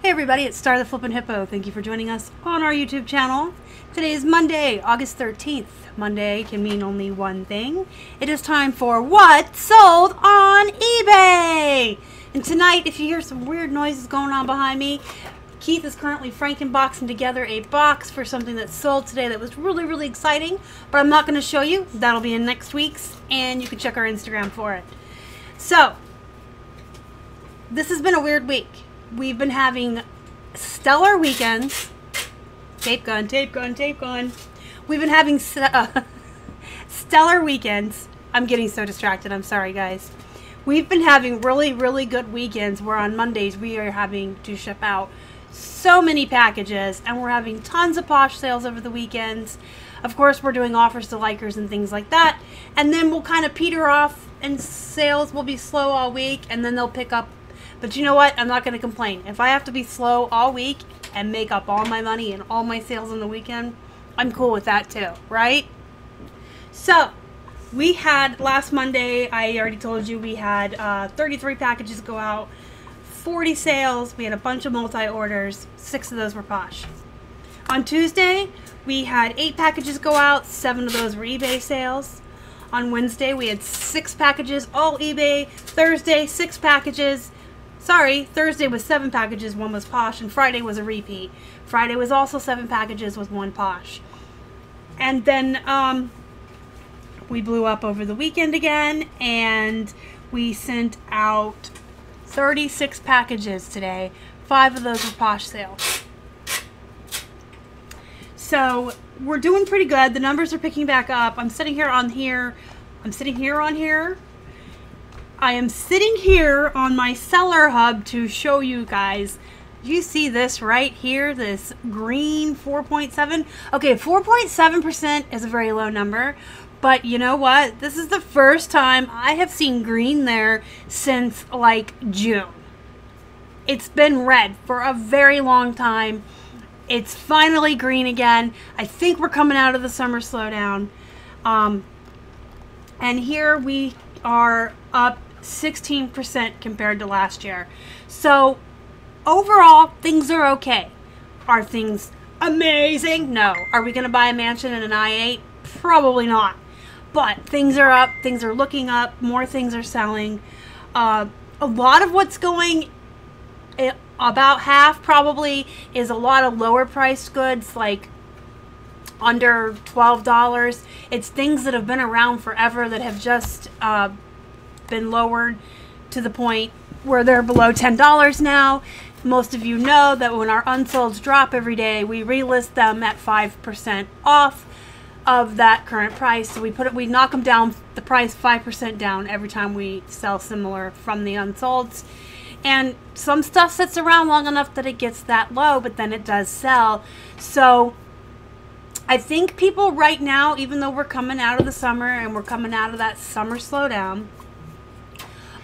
Hey everybody, it's Star the Flippin' Hippo. Thank you for joining us on our YouTube channel. Today is Monday, August 13th. Monday can mean only one thing. It is time for What Sold on eBay! And tonight, if you hear some weird noises going on behind me, Keith is currently frankenboxing together a box for something that sold today that was really exciting, but I'm not going to show you. That'll be in next week's, and you can check our Instagram for it. So, this has been a weird week. We've been having stellar weekends. Tape gun, tape gun, tape gun. We've been having stellar weekends. I'm getting so distracted. I'm sorry, guys. We've been having really good weekends where on Mondays we are having to ship out so many packages, and we're having tons of Posh sales over the weekends. Of course, we're doing offers to likers and things like that. And then we'll kind of peter off and sales will be slow all week, and then they'll pick up. But you know what? I'm not going to complain. If I have to be slow all week and make up all my money and all my sales on the weekend, I'm cool with that too, right? So, we had last Monday, I already told you, we had 33 packages go out, 40 sales, we had a bunch of multi-orders, 6 of those were Posh. On Tuesday, we had 8 packages go out, 7 of those were eBay sales. On Wednesday, we had 6 packages, all eBay. Thursday, 6 packages. Sorry, Thursday was 7 packages, 1 was Posh, and Friday was a repeat. Friday was also 7 packages with 1 Posh. And then we blew up over the weekend again, and we sent out 36 packages today. 5 of those were Posh sales. So we're doing pretty good. The numbers are picking back up. I'm sitting here on here. I'm sitting here on here. I am sitting here on my seller hub to show you guys. You see this right here, this green 4.7. Okay, 4.7% is a very low number, but you know what? This is the first time I have seen green there since like June. It's been red for a very long time. It's finally green again. I think we're coming out of the summer slowdown. And here we are up 16% compared to last year. So overall, things are okay. Are things amazing? No. Are we going to buy a mansion and an I-8? Probably not. But things are up. Things are looking up. More things are selling. A lot of what's going, about half probably, is a lot of lower priced goods, like under $12. It's things that have been around forever that have just been lowered to the point where they're below $10 now. Most of you know that when our unsolds drop every day, we relist them at 5% off of that current price. So we knock them down, the price 5% down every time we sell similar from the unsolds. And some stuff sits around long enough that it gets that low, but then it does sell. So I think people right now, even though we're coming out of the summer and we're coming out of that summer slowdown,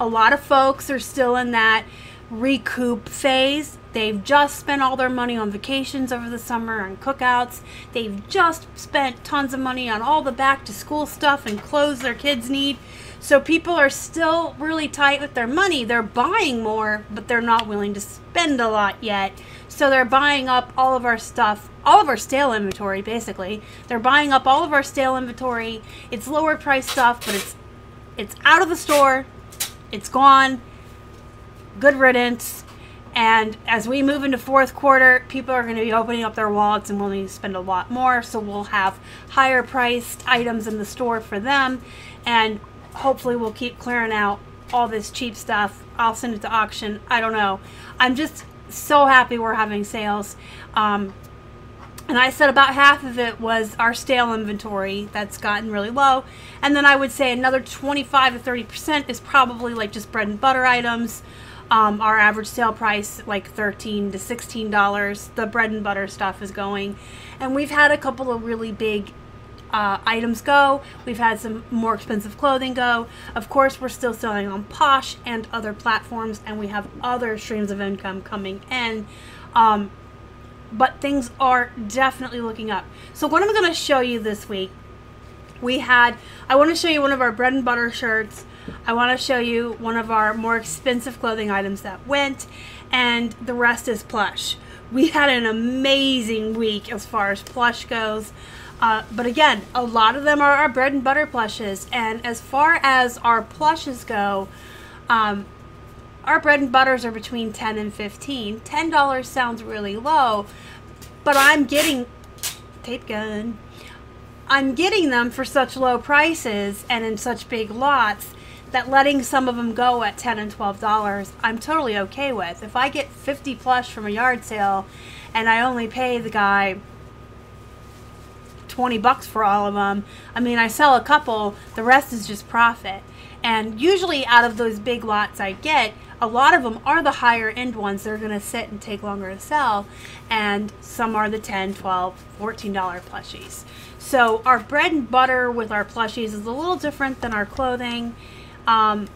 a lot of folks are still in that recoup phase. They've just spent all their money on vacations over the summer and cookouts. They've just spent tons of money on all the back to school stuff and clothes their kids need. So people are still really tight with their money. They're buying more, but they're not willing to spend a lot yet. So they're buying up all of our stuff, all of our stale inventory, basically. They're buying up all of our stale inventory. It's lower price stuff, but it's out of the store. It's gone. Good riddance. And as we move into fourth quarter, people are going to be opening up their wallets and willing to spend a lot more. So we'll have higher priced items in the store for them. And hopefully we'll keep clearing out all this cheap stuff. I'll send it to auction. I don't know. I'm just so happy we're having sales. And I said about half of it was our stale inventory that's gotten really low. And then I would say another 25 to 30% is probably like just bread and butter items. Our average sale price, like $13 to $16. The bread and butter stuff is going. And we've had a couple of really big items go. We've had some more expensive clothing go. Of course, we're still selling on Posh and other platforms. And we have other streams of income coming in. But things are definitely looking up. So what I'm going to show you this week, I want to show you one of our bread and butter shirts. I want to show you one of our more expensive clothing items that went, and the rest is Plush. We had an amazing week as far as Plush goes. But again, a lot of them are our bread and butter plushes. And as far as our plushes go, our bread and butters are between $10 and $15. $10 sounds really low, but I'm getting, tape gun, I'm getting them for such low prices and in such big lots that letting some of them go at $10 and $12, I'm totally okay with. If I get 50 plush from a yard sale and I only pay the guy 20 bucks for all of them, I mean, I sell a couple, the rest is just profit. And usually out of those big lots I get, a lot of them are the higher end ones that are going to sit and take longer to sell, and some are the $10, $12, $14 plushies. So our bread and butter with our plushies is a little different than our clothing. A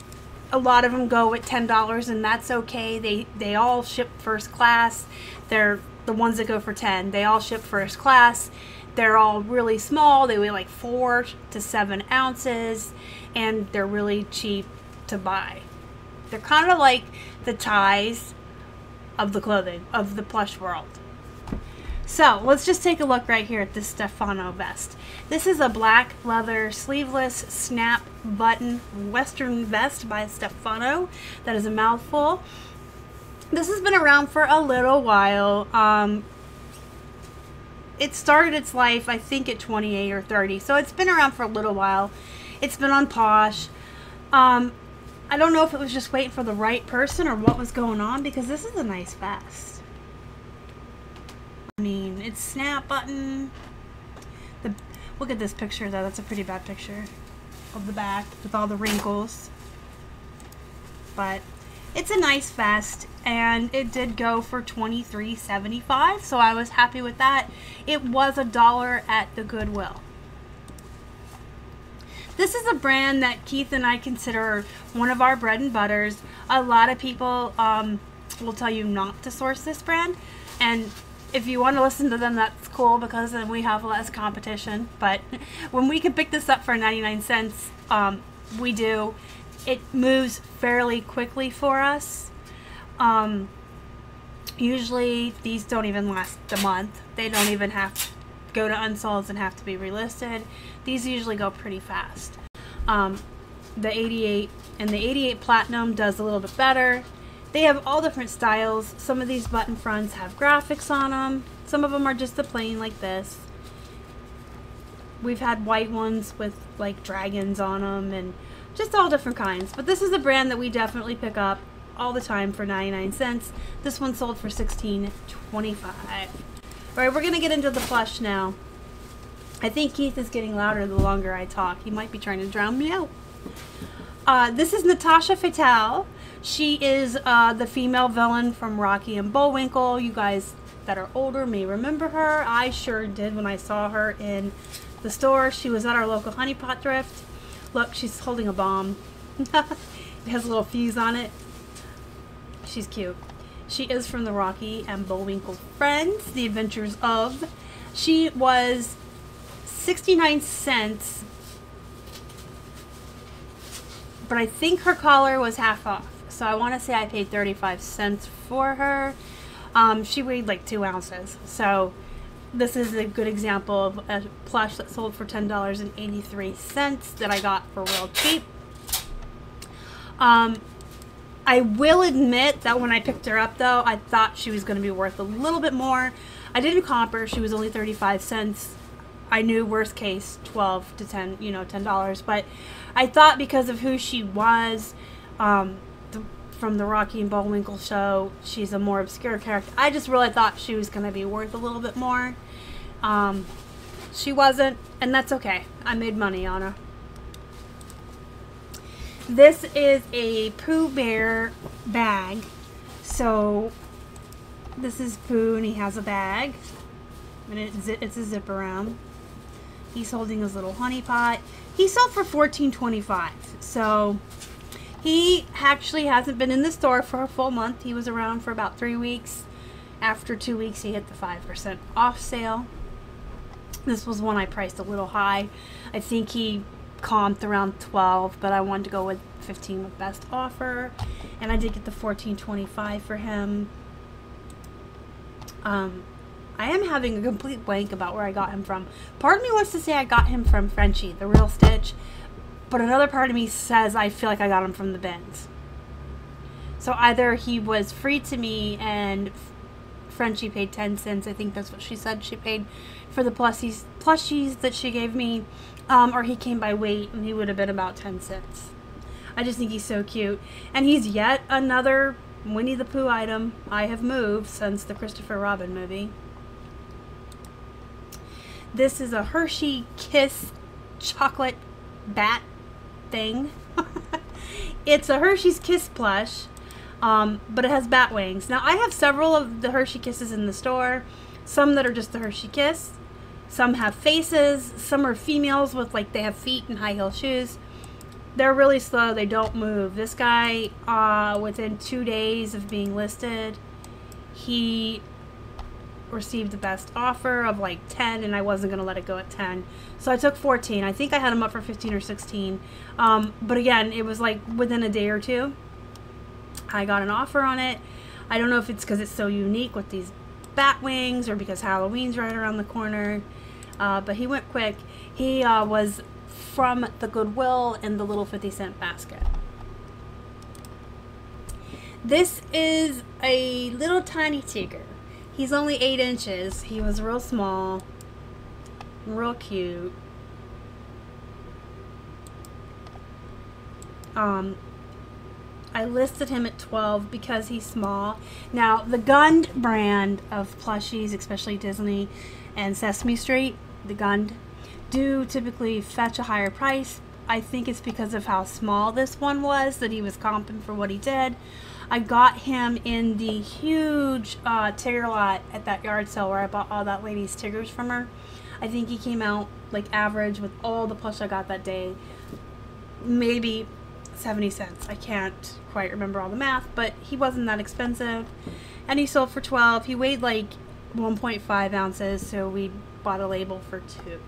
lot of them go at $10, and that's okay. They all ship first class. They're the ones that go for $10. They all ship first class. They're all really small. They weigh like 4 to 7 ounces, and they're really cheap to buy. They're kind of like the ties of the clothing, of the plush world. So let's just take a look right here at this Stefano vest. This is a black leather sleeveless snap button western vest by Stefano. That is a mouthful. This has been around for a little while. It started its life, I think, at 28 or 30, so it's been around for a little while. It's been on Posh. I don't know if it was just waiting for the right person or what was going on, because this is a nice vest. I mean, it's snap button. Look at this picture, though. That's a pretty bad picture of the back with all the wrinkles. But it's a nice vest, and it did go for $23.75, so I was happy with that. It was $1 at the Goodwill. This is a brand that Keith and I consider one of our bread and butters. A lot of people will tell you not to source this brand, and if you want to listen to them, that's cool, because then we have less competition. But when we can pick this up for 99 cents, we do. It moves fairly quickly for us. Usually these don't even last a month. They don't even have to go to unsolds and have to be relisted. These usually go pretty fast. The 88 and the 88 Platinum does a little bit better. They have all different styles. Some of these button fronts have graphics on them. Some of them are just the plain like this. We've had white ones with like dragons on them and just all different kinds. But this is a brand that we definitely pick up all the time for 99 cents. This one sold for $16.25. Alright, we're going to get into the plush now. I think Keith is getting louder the longer I talk. He might be trying to drown me out. This is Natasha Fatale. She is the female villain from Rocky and Bullwinkle. You guys that are older may remember her. I sure did when I saw her in the store. She was at our local honey pot thrift. Look, she's holding a bomb. It has a little fuse on it. She's cute. She is from the Rocky and Bullwinkle Friends, The Adventures of. She was 69 cents, but I think her collar was half off. So I want to say I paid 35 cents for her. She weighed like 2 ounces. So this is a good example of a plush that sold for $10.83 that I got for real cheap. I will admit that when I picked her up, though, I thought she was going to be worth a little bit more. I didn't comp her. She was only 35 cents. I knew worst case 12 to 10, you know, $10. But I thought because of who she was, from the Rocky and Bullwinkle show, she's a more obscure character. I just really thought she was going to be worth a little bit more. She wasn't, and that's okay. I made money on her. This is a Pooh Bear bag. So this is Pooh, and he has a bag, and it's a zip around. He's holding his little honey pot. He sold for $14.25. So he actually hasn't been in the store for a full month. He was around for about 3 weeks. After 2 weeks, he hit the 5% off sale. This was one I priced a little high. I think he comped around 12, but I wanted to go with 15 with best offer, and I did get the $14.25 for him. I am having a complete blank about where I got him from. Part of me wants to say I got him from Frenchie, the real Stitch, but another part of me says I feel like I got him from the bins. So either he was free to me and Frenchie paid 10 cents. I think that's what she said she paid for the plushies that she gave me. Or he came by weight and he would have been about 10 cents. I just think he's so cute. And he's yet another Winnie the Pooh item I have moved since the Christopher Robin movie. This is a Hershey Kiss chocolate bat thing. It's a Hershey's Kiss plush. But it has bat wings. Now, I have several of the Hershey Kisses in the store. Some that are just the Hershey Kiss. Some have faces. Some are females with, like, they have feet and high heel shoes. They're really slow. They don't move. This guy, within 2 days of being listed, he received the best offer of, like, 10, and I wasn't going to let it go at 10. So I took 14. I think I had him up for 15 or 16. But again, it was, like, within a day or two. I got an offer on it. I don't know if it's because it's so unique with these bat wings or because Halloween's right around the corner. But he went quick. He was from the Goodwill in the little 50-cent basket. This is a little tiny tiger. He's only 8 inches. He was real small, real cute. I listed him at 12 because he's small. Now, the Gund brand of plushies, especially Disney and Sesame Street, the Gund, do typically fetch a higher price. I think it's because of how small this one was that he was comping for what he did. I got him in the huge Tigger lot at that yard sale where I bought all that lady's Tiggers from her. I think he came out like average with all the plush I got that day. Maybe 70 cents. I can't quite remember all the math, but he wasn't that expensive, and he sold for 12. He weighed like 1.5 ounces, so we bought a label for 2.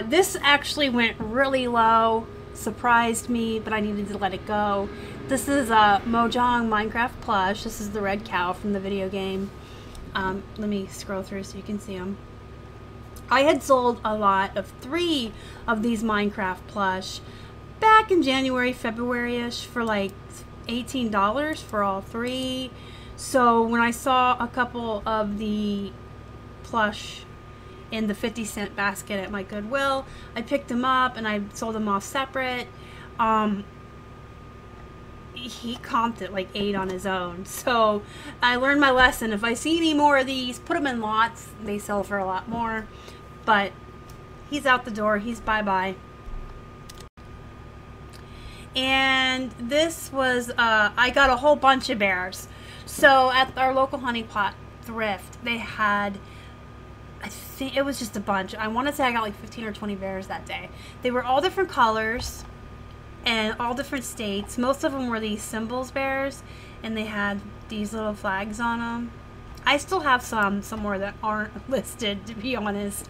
This actually went really low, surprised me, but I needed to let it go. This is a Mojang Minecraft plush. This is the red cow from the video game. Let me scroll through so you can see them. I had sold a lot of 3 of these Minecraft plush back in January, February-ish for like $18 for all 3. So when I saw a couple of the plush in the 50-cent basket at my Goodwill, I picked them up and I sold them off separate. He comped it like 8 on his own. So I learned my lesson. If I see any more of these, put them in lots. They sell for a lot more. But he's out the door. He's bye-bye. And this was, I got a whole bunch of bears. So at our local honey pot thrift, they had, I think it was just a bunch. I want to say I got like 15 or 20 bears that day. They were all different colors and all different states. Most of them were these symbols bears, and they had these little flags on them. I still have some somewhere that aren't listed, to be honest.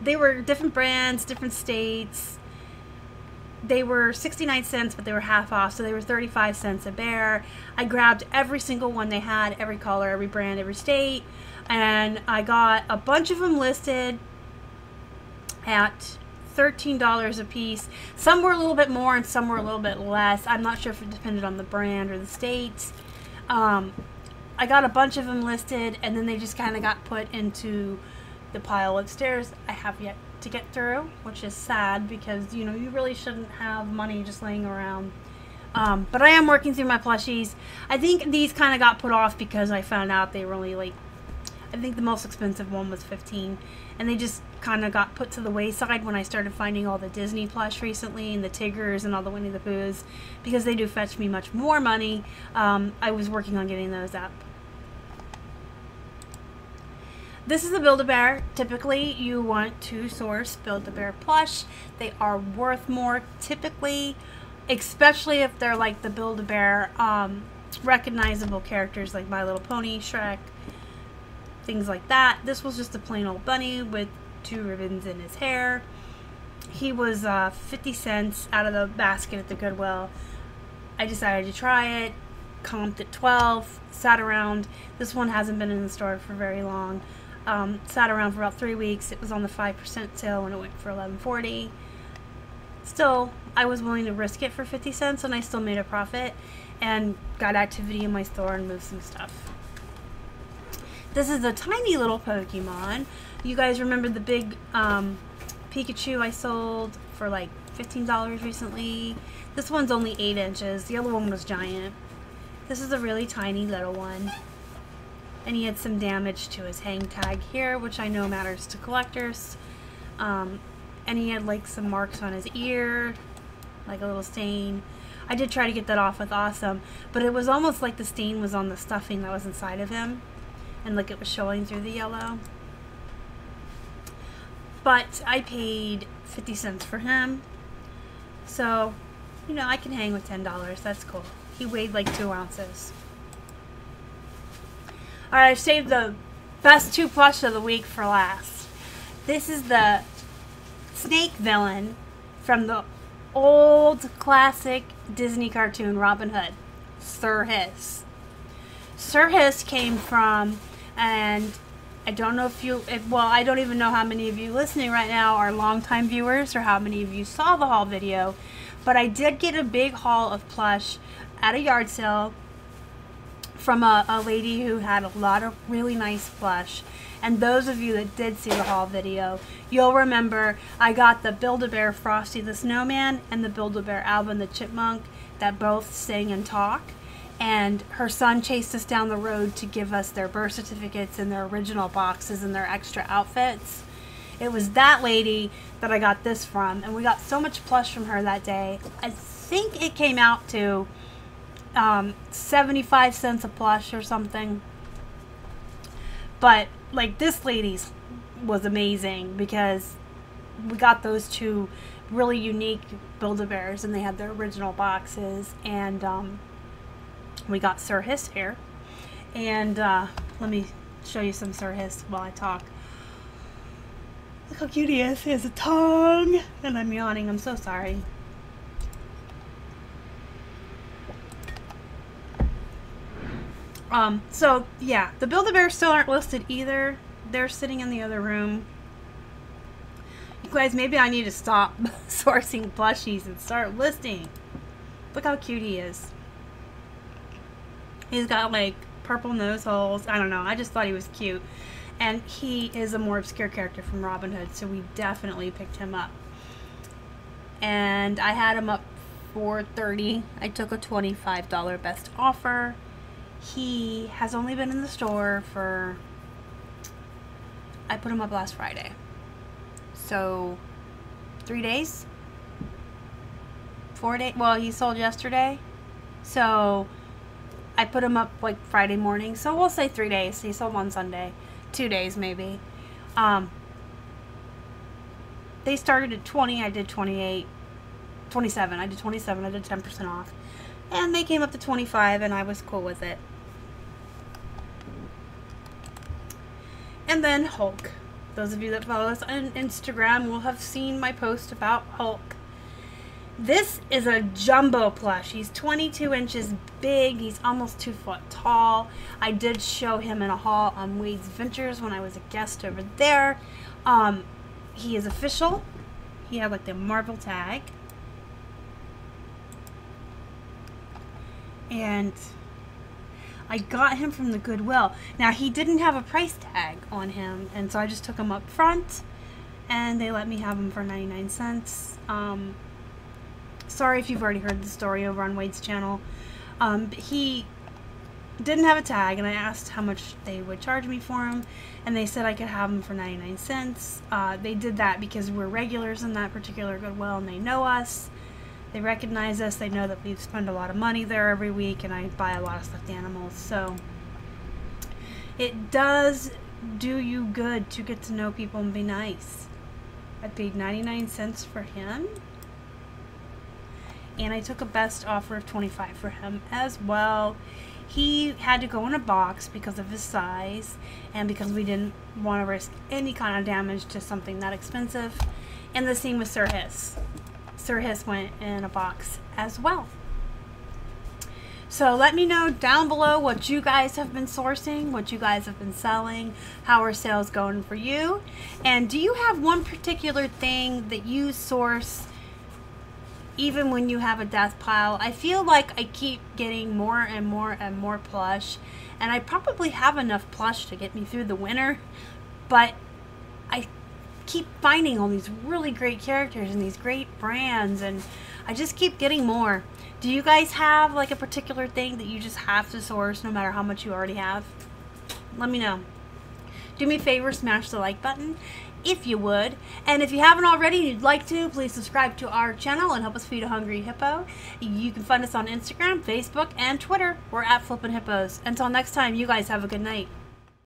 They were different brands, different states. They were 69 cents, but they were half off, so they were 35 cents a bear. I grabbed every single one they had, every color, every brand, every state, and I got a bunch of them listed at $13 a piece. Some were a little bit more and some were a little bit less. I'm not sure if it depended on the brand or the states. I got a bunch of them listed, and then they just kind of got put into the pile upstairs I have yet to get through, which is sad because, you know, you really shouldn't have money just laying around. But I am working through my plushies. I think these kind of got put off because I found out they were only like, I think the most expensive one was 15, and they just kind of got put to the wayside when I started finding all the Disney plush recently and the Tiggers and all the Winnie the Poohs, because they do fetch me much more money. I was working on getting those up. This is a Build-A-Bear. Typically, you want to source Build-A-Bear plush. They are worth more typically, especially if they're like the Build-A-Bear recognizable characters like My Little Pony, Shrek, things like that. This was just a plain old bunny with 2 ribbons in his hair. He was 50 cents out of the basket at the Goodwill. I decided to try it, comped at 12, sat around. This one hasn't been in the store for very long. Sat around for about 3 weeks. It was on the 5% sale when it went for $11.40. Still, I was willing to risk it for 50 cents and I still made a profit and got activity in my store and moved some stuff. This is a tiny little Pokemon. You guys remember the big Pikachu I sold for like $15 recently? This one's only 8 inches. The other one was giant. This is a really tiny little one. And he had some damage to his hang tag here, which I know matters to collectors. And he had like some marks on his ear, like a little stain. I did try to get that off with Awesome, but it was almost like the stain was on the stuffing that was inside of him. And like it was showing through the yellow. But I paid 50 cents for him. So, you know, I can hang with $10. That's cool. He weighed like 2 ounces. Alright, I've saved the best 2 plush of the week for last. This is the snake villain from the old classic Disney cartoon Robin Hood, Sir Hiss. Sir Hiss came from, and I don't know if you, well, I don't even know how many of you listening right now are longtime viewers or how many of you saw the haul video, but I did get a big haul of plush at a yard sale from a lady who had a lot of really nice plush. And those of you that did see the haul video, you'll remember I got the Build-A-Bear Frosty the Snowman and the Build-A-Bear Alvin the Chipmunk that both sing and talk. And her son chased us down the road to give us their birth certificates and their original boxes and their extra outfits. It was that lady that I got this from, and we got so much plush from her that day. I think it came out to 75 cents a plush or something. But like, this lady's was amazing because we got those 2 really unique Build-A-Bears and they had their original boxes, and we got Sir Hiss here. And let me show you some Sir Hiss while I talk. Look how cute he is. He has a tongue. And I'm yawning. I'm so sorry. So yeah, the Build-A-Bears still aren't listed either. They're sitting in the other room. You guys, maybe I need to stop sourcing plushies and start listing. Look how cute he is. He's got like purple nose holes. I don't know. I just thought he was cute. And he is a more obscure character from Robin Hood, so we definitely picked him up. And I had him up for $30. I took a $25 best offer. He has only been in the store for, I put him up last Friday. So 3 days? 4 days? Well, he sold yesterday. So I put him up like Friday morning, so we'll say 3 days. He sold on Sunday. 2 days maybe. They started at 20, I did 28, 27. I did 27, I did 10% off. And they came up to 25 and I was cool with it. And then Hulk. Those of you that follow us on Instagram will have seen my post about Hulk. This is a jumbo plush. He's 22 inches big. He's almost 2 foot tall. I did show him in a haul on Wade's Ventures when I was a guest over there. He is official. He had like the Marvel tag. And I got him from the Goodwill. Now, he didn't have a price tag on him, and so I just took him up front, and they let me have him for 99 cents. Sorry if you've already heard the story over on Wade's channel. He didn't have a tag, and I asked how much they would charge me for him, and they said I could have him for 99 cents. They did that because we're regulars in that particular Goodwill, and they know us. They recognize us. They know that we spend a lot of money there every week, and I buy a lot of stuffed animals. So it does do you good to get to know people and be nice. I paid 99 cents for him. and I took a best offer of $25 for him as well. He had to go in a box because of his size and because we didn't want to risk any kind of damage to something that expensive. And the same with Sir Hiss. Sir Hiss went in a box as well. So let me know down below what you guys have been sourcing, what you guys have been selling, how are sales going for you, and do you have one particular thing that you source even when you have a death pile? I feel like I keep getting more and more and more plush, and I probably have enough plush to get me through the winter, but I keep finding all these really great characters and these great brands, and I just keep getting more. Do you guys have like a particular thing that you just have to source no matter how much you already have? Let me know. Do me a favor, smash the like button if you would. And if you haven't already and you'd like to, please subscribe to our channel and help us feed a hungry hippo. You can find us on Instagram, Facebook, and Twitter. We're at Flippin' Hippos. Until next time, you guys have a good night.